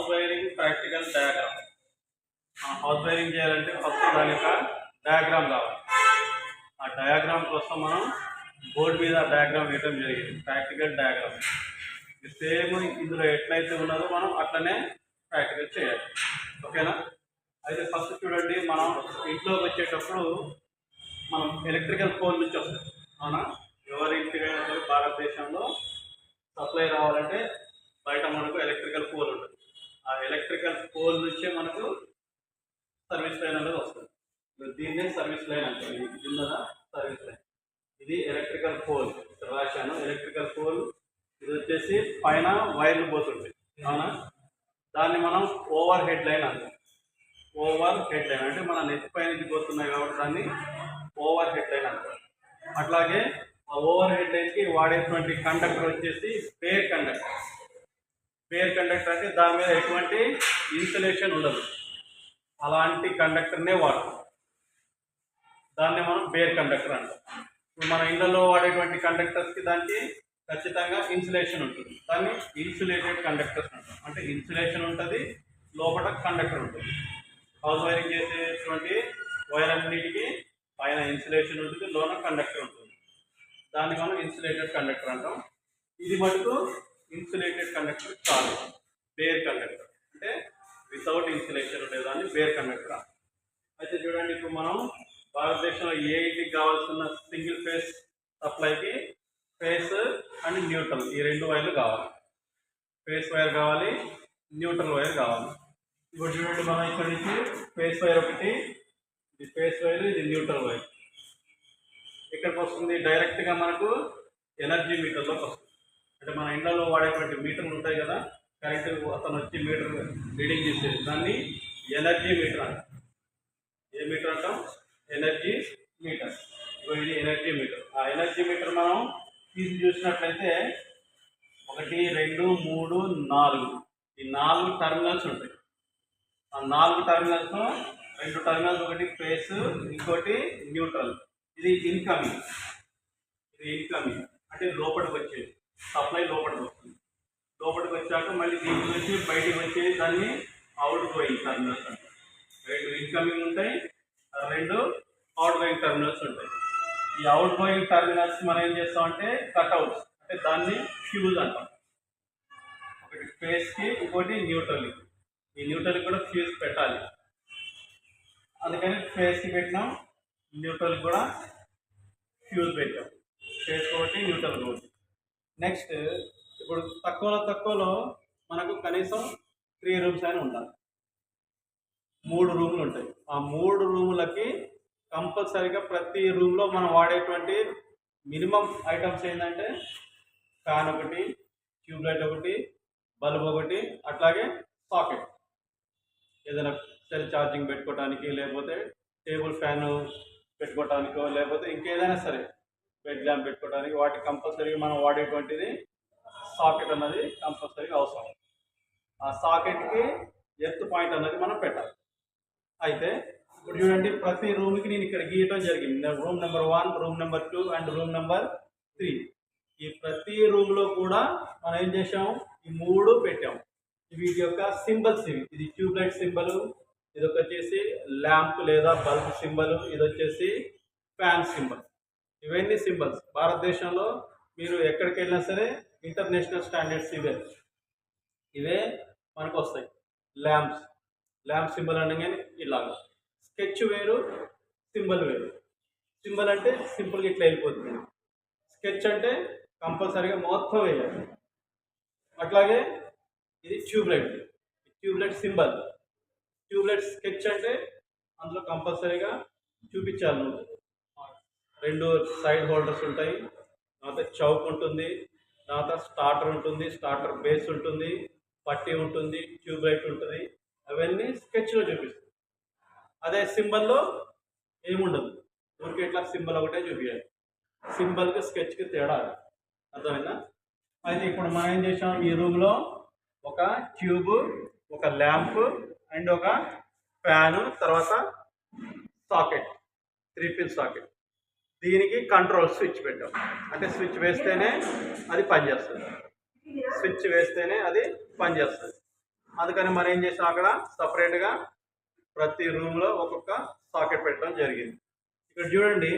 House wiring practical diagram. House wiring చేయాలంటే first దాని యొక్క డయాగ్రామ్ కావాలి. ఆ డయాగ్రామ్ కోసం మనం బోర్డు మీద డయాగ్రామ్ వేయడం జరిగింది, ప్రాక్టికల్ డయాగ్రామ్. సేమ్ ఇందులో ఎట్లయితే ఉన్నదో మనం అట్లనే ప్రాక్టికల్ చేయాలి. ఓకేనా? అయితే ఫస్ట్ చూడండి, మనం ఇంట్లోకి వచ్చేటప్పుడు మనం ఎలక్ట్రికల్ పోల్ నుంచి వస్తాం. అవునా? ఎవరి ఇంటికైనా సరే భారతదేశంలో సప్లై రావాలంటే బయట మనకు ఎలక్ట్రికల్ పోల్ ఉంటుంది. ఆ ఎలక్ట్రికల్ పోల్ నుంచే మనకు సర్వీస్ లైన్ అనేది వస్తుంది. దీన్నే సర్వీస్ లైన్ అంటారు. ఇది ఉన్నదా సర్వీస్ లైన్. ఇది ఎలక్ట్రికల్ పోల్. ఇక్కడ రాశాను ఎలక్ట్రికల్ పోల్. ఇది వచ్చేసి పైన వైర్లు పోతుంటాయి. అవునా? దాన్ని మనం ఓవర్ హెడ్ లైన్ అంటాం. ఓవర్ హెడ్ లైన్ అంటే మన నెత్తి పైన పోతున్నాయి కాబట్టి దాన్ని ఓవర్ హెడ్ లైన్ అంటారు. అట్లాగే ఆ ఓవర్ హెడ్ లైన్కి వాడేటువంటి కండక్టర్ వచ్చేసి పేర్ కండక్టర్. పేర్ కండక్టర్ అంటే దాని మీద ఎటువంటి ఇన్సులేషన్ ఉండదు, అలాంటి కండక్టర్నే వాడతాం. దాన్ని మనం బేర్ కండక్టర్ అంటాం. ఇప్పుడు మన ఇళ్లలో వాడేటువంటి కండక్టర్స్కి దానికి ఖచ్చితంగా ఇన్సులేషన్ ఉంటుంది. దాన్ని ఇన్సులేటెడ్ కండక్టర్స్ అంటాం. అంటే ఇన్సులేషన్ ఉంటుంది, లోపల కండక్టర్ ఉంటుంది. హౌస్ వైరింగ్ చేసేటువంటి వైర్ అన్నిటికీ పైన ఇన్సులేషన్ ఉంటుంది, లోన కండక్టర్ ఉంటుంది. దాన్ని మనం ఇన్సులేటెడ్ కండక్టర్ అంటాం. ఇది మటుకు ఇన్సులేటెడ్ కండక్టర్ కాదు, బేర్ కండక్టర్. అంటే వితౌట్ ఇన్సులేషన్ ఉండేదాన్ని బేర్ కండక్టర్ అంటాం. అయితే చూడండి, ఇప్పుడు మనం భారతదేశంలో ఏ ఇంటికి కావాల్సిన సింగిల్ ఫేస్ సప్లైకి ఫేస్ అండ్ న్యూట్రల్ ఈ రెండు వైర్లు కావాలి. ఫేస్ వైర్ కావాలి, న్యూట్రల్ వైర్ కావాలి. ఇప్పుడు చూడండి, మనం ఇక్కడ నుంచి ఫేస్ వైర్ ఒకటి, ఇది ఫేస్ వైర్, ఇది న్యూట్రల్ వైర్. ఇక్కడికి వస్తుంది డైరెక్ట్గా మనకు ఎనర్జీ మీటర్లోకి వస్తుంది. అంటే మన ఇండ్లలో వాడేటువంటి మీటర్లు ఉంటాయి కదా, కరెంటు అతను వచ్చి మీటర్ రీడింగ్ చేసేది, దాన్ని ఎనర్జీ మీటర్ అంటాం. ఏ మీటర్ అంటాం? Energy meter. ఇది ఎనర్జీ మీటర్. ఆ ఎనర్జీ మీటర్ మనం తీసి చూసినట్లయితే 1, 2, 3, 4 ఈ 4 టర్మినల్స్ ఉంటాయి. ఆ 4 టర్మినల్స్లో 2 టర్మినల్స్, ఒకటి ఫేస్, ఇంకోటి న్యూట్రల్. ఇది ఇన్కమింగ్. ఇది ఇన్కమింగ్ అంటే లోపలికి వచ్చేది, సప్లై లోపలికి వస్తుంది. లోపలికి వచ్చాక మళ్ళీ దీని నుంచి బయటికి వచ్చేది దాన్ని అవుట్ గోయింగ్ టర్మినల్స్ అంటారు. 2 ఇన్కమింగ్ ఉంటాయి, 2 అవుట్ గోయింగ్ టర్మినల్స్ ఉంటాయి. ఈ అవుట్ గోయింగ్ టర్మినల్స్ మనం ఏం చేస్తామంటే కట్అవుట్స్, అంటే దాన్ని ఫ్యూజ్ అంటాం. ఒకటి ఫేస్కి, ఇంకోటి న్యూట్రల్కి. ఈ న్యూట్రల్కి కూడా ఫ్యూజ్ పెట్టాలి, అందుకని ఫేస్కి పెట్టినాం, న్యూట్రల్కి కూడా ఫ్యూజ్ పెట్టాం. ఫేస్ ఒకటి, న్యూట్రల్ ఒకటి. నెక్స్ట్ ఇప్పుడు తక్కువలో మనకు కనీసం 3 రూమ్స్ అయినా ఉండాలి. 3 రూములు ఉంటాయి. ఆ 3 రూములకి కంపల్సరీగా ప్రతి రూమ్లో మనం వాడేటువంటి మినిమం ఐటమ్స్ ఏంటంటే ఫ్యాన్ ఒకటి, ట్యూబ్లైట్ ఒకటి, బల్బ్ ఒకటి, అట్లాగే సాకెట్. ఏదైనా సెల్ ఛార్జింగ్ పెట్టుకోవడానికి, లేకపోతే టేబుల్ ఫ్యాను పెట్టుకోవటానికో, లేకపోతే ఇంకేదైనా సరే బెడ్ ల్యాంప్ పెట్టుకోవడానికి, వాటికి కంపల్సరీగా మనం వాడేటువంటిది సాకెట్ అన్నది కంపల్సరీగా అవసరం. ఆ సాకెట్కి ఎర్త్ పాయింట్ అన్నది మనం పెట్టాలి. అయితే ఇప్పుడు చూడండి, ప్రతి రూమ్కి నేను ఇక్కడ గీయటం జరిగింది. Room number 1, room number 2 and room number 3. ఈ ప్రతి రూమ్లో కూడా మనం ఏం చేసాము, ఈ 3 పెట్టాము. వీటి యొక్క సింబల్స్ ఇవి. ఇది ట్యూబ్లైట్ సింబల్, ఇది వచ్చేసి ల్యాంప్ లేదా బల్బ్ సింబల్, ఇది వచ్చేసి ఫ్యాన్ సింబల్. ఇవన్నీ సింబల్స్. భారతదేశంలో మీరు ఎక్కడికి వెళ్ళినా సరే ఇంటర్నేషనల్ స్టాండర్డ్స్ ఇవే మనకు వస్తాయి. ల్యాంప్ సింబల్ అనగానే ఇలాగా. స్కెచ్ వేరు, సింబల్ వేరు. సింబల్ అంటే సింపుల్గా ఇట్లా వెళ్ళిపోతుంది. స్కెచ్ అంటే కంపల్సరీగా మొత్తం వేయాలి. అట్లాగే ఇది ట్యూబ్లైట్ సింబల్. ట్యూబ్లైట్ స్కెచ్ అంటే అందులో కంపల్సరీగా చూపించాలి. 2 సైడ్ హోల్డర్స్ ఉంటాయి, తర్వాత చౌక్ ఉంటుంది, తర్వాత స్టార్టర్ ఉంటుంది, స్టార్టర్ బేస్ ఉంటుంది, పట్టీ ఉంటుంది, ట్యూబ్లైట్ ఉంటుంది. అవన్నీ స్కెచ్లో చూపిస్తుంది. అదే సింబల్లో ఏముండదు, ఊరికి ఇట్లా సింబల్ ఒకటే చూపించాలి. సింబల్కి స్కెచ్కి తేడా, అర్థమైందా? అయితే ఇప్పుడు మనం ఏం చేసాం, ఈ రూమ్లో ఒక ట్యూబ్, ఒక ల్యాంప్ అండ్ ఒక ఫ్యాను, తర్వాత సాకెట్, 3 పిన్ సాకెట్. దీనికి కంట్రోల్ స్విచ్ పెట్టాం. అంటే స్విచ్ వేస్తేనే అది పనిచేస్తుంది. అందుకని మనం ఏం చేసాం, అక్కడ సపరేట్గా ప్రతి రూమ్లో ఒక్కొక్క సాకెట్ పెట్టడం జరిగింది. ఇక్కడ చూడండి,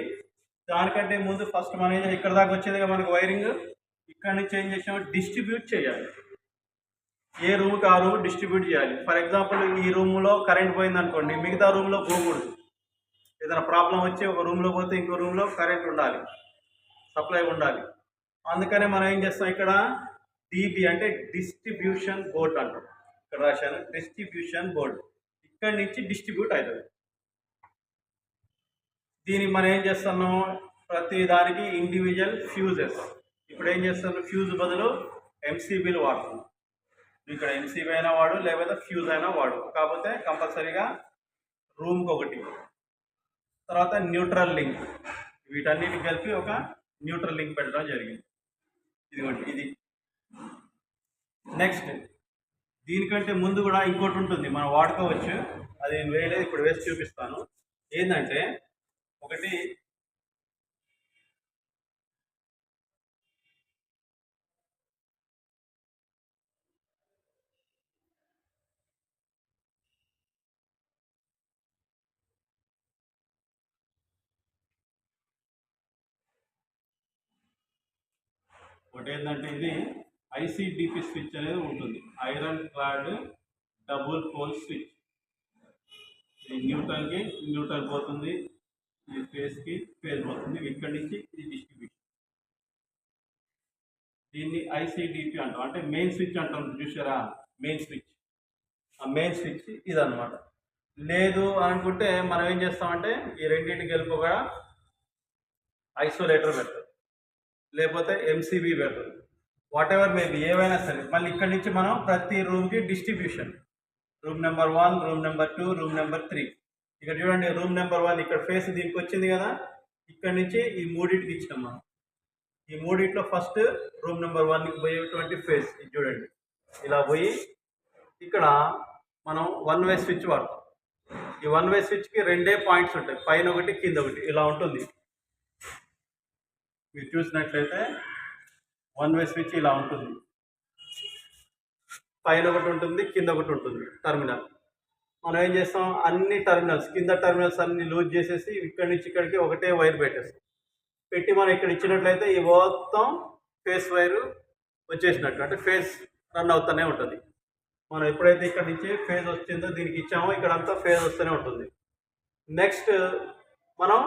దానికంటే ముందు ఫస్ట్ మనం ఏం ఇక్కడ దాకా వచ్చిందిగా మనకు వైరింగ్, ఇక్కడ నుంచి ఏం చేసాం, డిస్ట్రిబ్యూట్ చేయాలి. ఏ రూమ్కి ఆ రూమ్ డిస్ట్రిబ్యూట్ చేయాలి. ఫర్ ఎగ్జాంపుల్ ఈ రూమ్లో కరెంట్ పోయింది అనుకోండి, మిగతా రూమ్లో పోకూడదు. ఏదైనా ప్రాబ్లం వచ్చి ఒక రూమ్లో పోతే ఇంకో రూమ్లో కరెంట్ ఉండాలి, సప్లై ఉండాలి. అందుకనే మనం ఏం చేస్తాం, ఇక్కడ డిబి అంటే డిస్ట్రిబ్యూషన్ బోర్డ్ అంటాం. ఇక్కడ రాశాను డిస్ట్రిబ్యూషన్ బోర్డ్. ఇక్కడ నుంచి డిస్ట్రిబ్యూట్ అవుతుంది. దీనికి మనం ఏం చేస్తున్నాం, ప్రతి దానికి ఇండివిజువల్ ఫ్యూజెస్. ఇప్పుడు ఏం చేస్తాను, ఫ్యూజ్ బదులు ఎంసీబీలు వాడుతున్నాం. ఇక్కడ ఎంసీబీ అయినా వాడు, లేకపోతే ఫ్యూజ్ అయినా వాడు, కాకపోతే కంపల్సరీగా రూమ్కి ఒకటి. తర్వాత న్యూట్రల్ లింక్, వీటన్నిటికి కలిపి ఒక న్యూట్రల్ లింక్ పెట్టడం జరిగింది. ఇదిగోండి ఇది. నెక్స్ట్ దీనికంటే ముందు కూడా ఇంకోటి ఉంటుంది, మనం వాడుకోవచ్చు. అది నేను వేయలేదు, ఇప్పుడు వేసి చూపిస్తాను. ఏంటంటే ఒకటి ఏంటంటే ఇది ఐసిడిపి స్విచ్ అనేది ఉంటుంది, iron clad double pole switch. ఇది న్యూట్రల్కి న్యూట్రల్ పోతుంది, ఇది ఫేస్కి ఫేస్ పోతుంది. ఇక్కడి నుంచి ఇది డిస్ట్రిబ్యూషన్. దీన్ని ఐసిడిపి అంటాం, అంటే మెయిన్ స్విచ్ అంటాం. చూసారా, మెయిన్ స్విచ్. ఆ మెయిన్ స్విచ్ ఇదన్నమాట. లేదు అనుకుంటే మనం ఏం చేస్తామంటే ఈ రెండింటికి కలిపి ఒక ఐసోలేటర్ పెడతాం, లేకపోతే ఎంసీబీ పెడతాం, వాట్ ఎవర్ మేబీ, ఏవైనా సరే. మళ్ళీ ఇక్కడి నుంచి మనం ప్రతి రూమ్కి distribution, room number 1, room number 2, room number 3. ఇక్కడ చూడండి, రూమ్ నెంబర్ 1 ఇక్కడ ఫేస్ దీనికి వచ్చింది కదా, ఇక్కడ నుంచి ఈ మూడింటికి ఇచ్చినాం మనం. ఈ మూడింటిలో ఫస్ట్ రూమ్ నెంబర్ 1కి పోయేటువంటి ఫేస్ ఇది చూడండి, ఇలా పోయి ఇక్కడ మనం 1 వే స్విచ్ వాడతాం. ఈ 1 వే స్విచ్కి 2 పాయింట్స్ ఉంటాయి, పైన ఒకటి కింద ఒకటి, ఇలా ఉంటుంది. మీరు చూసినట్లయితే 1 వే స్విచ్ ఇలా ఉంటుంది, పైన ఒకటి ఉంటుంది, కింద ఒకటి ఉంటుంది టర్మినల్. మనం ఏం చేస్తాం, అన్ని టర్మినల్స్, కింద టర్మినల్స్ అన్ని లూజ్ చేసేసి ఇక్కడి నుంచి ఇక్కడికి ఒకటే వైర్ పెట్టేస్తాం. పెట్టి మనం ఇక్కడ ఇచ్చినట్లయితే ఈ మొత్తం ఫేస్ వైరు వచ్చేసినట్టు, అంటే ఫేస్ రన్ అవుతూనే ఉంటుంది. మనం ఎప్పుడైతే ఇక్కడ నుంచి ఫేజ్ వచ్చిందో దీనికి ఇచ్చామో ఇక్కడంతా ఫేజ్ వస్తూనే ఉంటుంది. నెక్స్ట్ మనం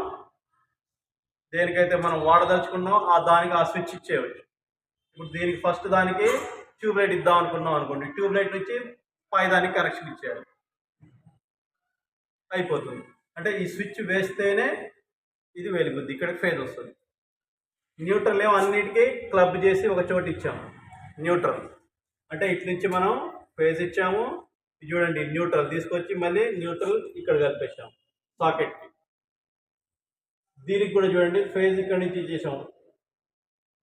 దేనికైతే మనం వాడదలుచుకున్నాం దానికి ఆ స్విచ్ ఇచ్చేయవచ్చు. ఇప్పుడు దీనికి ఫస్ట్ దానికి ట్యూబ్లైట్ ఇద్దాం అనుకున్నాం అనుకోండి, ట్యూబ్లైట్ నుంచి పై దానికి కనెక్షన్ ఇచ్చేయాలి, అయిపోతుంది. అంటే ఈ స్విచ్ వేస్తేనే ఇది వెలుగుద్ది, ఇక్కడికి ఫేజ్ వస్తుంది. న్యూట్రల్ ఏమో అన్నిటికీ క్లబ్ చేసి ఒక చోటు ఇచ్చాము, న్యూట్రల్. అంటే ఇటు నుంచి మనం ఫేజ్ ఇచ్చాము, చూడండి న్యూట్రల్ తీసుకొచ్చి మళ్ళీ న్యూట్రల్ ఇక్కడ కలిపేసాము సాకెట్కి. దీనికి కూడా చూడండి, ఫేజ్ ఇక్కడ నుంచి ఇచ్చేసాము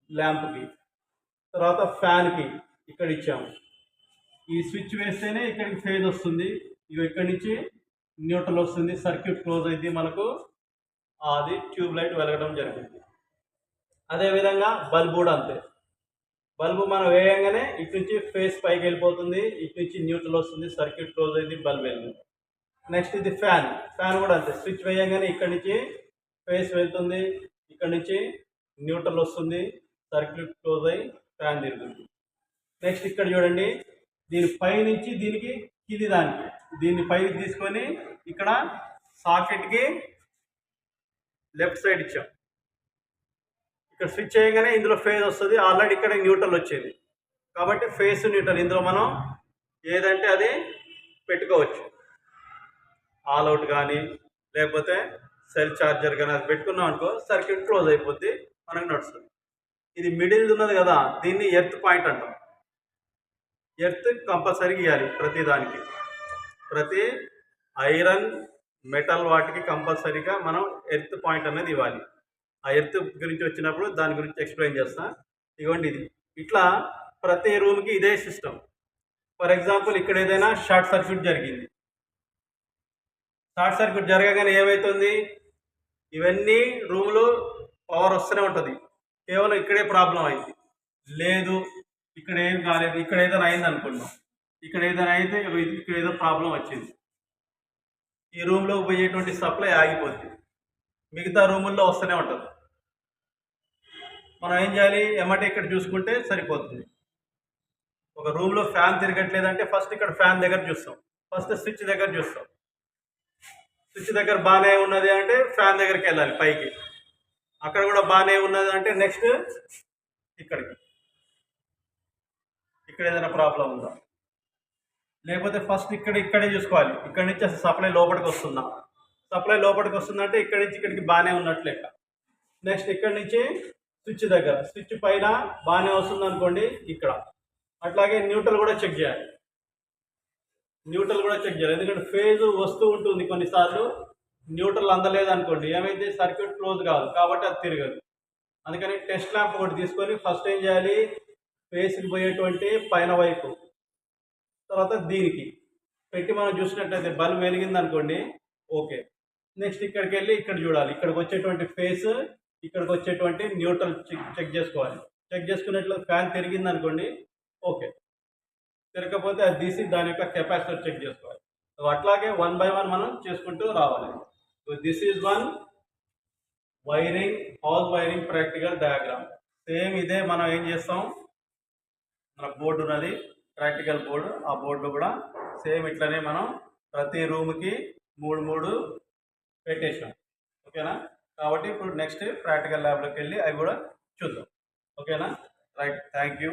ల్యాంప్కి, తర్వాత ఫ్యాన్కి ఇక్కడ ఇచ్చాము. ఈ స్విచ్ వేస్తేనే ఇక్కడికి ఫేజ్ వస్తుంది, ఇక్కడి నుంచి న్యూట్రల్ వస్తుంది, సర్క్యూట్ క్లోజ్ అయింది, మనకు అది ట్యూబ్ లైట్ వెలగడం జరుగుతుంది. అదేవిధంగా బల్బు కూడా అంతే. బల్బు మనం వేయంగానే ఇటు నుంచి ఫేస్ పైకి వెళ్ళిపోతుంది, ఇటు నుంచి న్యూట్రల్ వస్తుంది, సర్క్యూట్ క్లోజ్ అయింది, బల్బ్ వెళ్తుంది. నెక్స్ట్ ఇది ఫ్యాన్. ఫ్యాన్ కూడా అంతే, స్విచ్ వేయంగానే ఇక్కడి నుంచి ఫేస్ వెళ్తుంది, ఇక్కడ నుంచి న్యూట్రల్ వస్తుంది, సర్క్యూట్ క్లోజ్ అయ్యి ఫ్యాన్ తిరుగుతుంది. నెక్స్ట్ ఇక్కడ చూడండి, దీని పై నుంచి దీనికి కింది దానికి, దీన్ని పైకి తీసుకొని ఇక్కడ సాకెట్కి లెఫ్ట్ సైడ్ ఇచ్చాం. ఇక్కడ స్విచ్ చేయగానే ఇందులో ఫేజ్ వస్తుంది, ఆల్రెడీ ఇక్కడ న్యూట్రల్ వచ్చేది కాబట్టి ఫేస్ న్యూట్రల్ ఇందులో మనం ఏదంటే అది పెట్టుకోవచ్చు. ఆల్ అవుట్ కానీ లేకపోతే సెల్ ఛార్జర్ కానీ అది పెట్టుకున్నాం అనుకో, సర్క్యూట్ క్లోజ్ అయిపోద్ది, మనకు నడుస్తుంది. ఇది మిడిల్ ఉన్నది కదా, దీన్ని ఎర్త్ పాయింట్ అంటాం. ఎర్త్ కంపల్సరీగా ఇవ్వాలి ప్రతి దానికి, ప్రతి ఐరన్ మెటల్ వాటికి కంపల్సరీగా మనం ఎర్త్ పాయింట్ అనేది ఇవ్వాలి. ఆ ఎర్త్ గురించి వచ్చినప్పుడు దాని గురించి ఎక్స్ప్లెయిన్ చేస్తా. ఇవ్వండి ఇది ఇట్లా ప్రతి రూమ్కి ఇదే సిస్టమ్. ఫర్ ఎగ్జాంపుల్ ఇక్కడ ఏదైనా షార్ట్ సర్క్యూట్ జరిగింది, షార్ట్ సర్క్యూట్ జరగగానే ఏమవుతుంది, ఇవన్నీ రూమ్లో పవర్ వస్తూనే ఉంటుంది, కేవలం ఇక్కడే ప్రాబ్లం అయింది. లేదు ఇక్కడ ఏం కాలేదు, ఇక్కడ ఏదైనా అయింది అనుకున్నాం, ఇక్కడ ఏదైనా అయితే ఇక్కడ ఏదో ప్రాబ్లం వచ్చింది, ఈ రూమ్లోకి పోయేటువంటి సప్లై ఆగిపోద్ది, మిగతా రూముల్లో వస్తూనే ఉంటుంది. మనం ఏం చేయాలి, ఎమ్మటే ఇక్కడ చూసుకుంటే సరిపోతుంది. ఒక రూమ్లో ఫ్యాన్ తిరగట్లేదంటే ఫస్ట్ ఇక్కడ ఫ్యాన్ దగ్గర చూస్తాం, ఫస్ట్ స్విచ్ దగ్గర చూస్తాం. స్విచ్ దగ్గర బాగానే ఉన్నది అంటే ఫ్యాన్ దగ్గరికి వెళ్ళాలి పైకి, అక్కడ కూడా బాగానే ఉన్నది అంటే నెక్స్ట్ ఇక్కడికి, ఇక్కడ ఏదైనా ప్రాబ్లం ఉందా, లేకపోతే ఫస్ట్ ఇక్కడే చూసుకోవాలి. ఇక్కడ నుంచి అసలు సప్లై లోపలికి వస్తుందా, సప్లై లోపలికి వస్తుందంటే ఇక్కడి నుంచి ఇక్కడికి బాగానే ఉన్నట్లు లెక్క. నెక్స్ట్ ఇక్కడి నుంచి స్విచ్ దగ్గర, స్విచ్ పైన బాగానే వస్తుంది అనుకోండి ఇక్కడ. అట్లాగే న్యూట్రల్ కూడా చెక్ చేయాలి, ఎందుకంటే ఫేజ్ వస్తూ ఉంటుంది కొన్నిసార్లు. న్యూట్రల్ అందలేదు అనుకోండి, ఏమైతే సర్క్యూట్ క్లోజ్ కాదు కాబట్టి అది తిరగదు. అందుకని టెస్ట్ ల్యాంప్ ఒకటి తీసుకొని ఫస్ట్ ఏం చేయాలి, ఫేస్కి పోయేటువంటి పైన వైపు, తర్వాత దీనికి పెట్టి మనం చూసినట్టయితే బల్బ్ వెలిగింది అనుకోండి, ఓకే. నెక్స్ట్ ఇక్కడికి వెళ్ళి ఇక్కడ చూడాలి, ఇక్కడికి వచ్చేటువంటి ఫేస్, ఇక్కడికి వచ్చేటువంటి న్యూట్రల్ చెక్ చేసుకోవాలి. చెక్ చేసుకున్నట్లు ఫ్యాన్ తిరిగింది అనుకోండి, ఓకే. తిరగకపోతే అది తీసి దాని యొక్క కెపాసిటర్ చెక్ చేసుకోవాలి. అట్లాగే 1 by 1 మనం చేసుకుంటూ రావాలి. So this is one house wiring practical diagram. Same ఇదే మనం ఏం చేస్తాం, మన బోర్డు ఉన్నది ప్రాక్టికల్ బోర్డు, ఆ బోర్డులో కూడా సేమ్ ఇట్లనే మనం ప్రతి రూమ్కి 3 పెట్టేసాం. ఓకేనా? కాబట్టి ఇప్పుడు నెక్స్ట్ ప్రాక్టికల్ ల్యాబ్లోకి వెళ్ళి అవి కూడా చూద్దాం. ఓకేనా? Right, thank you.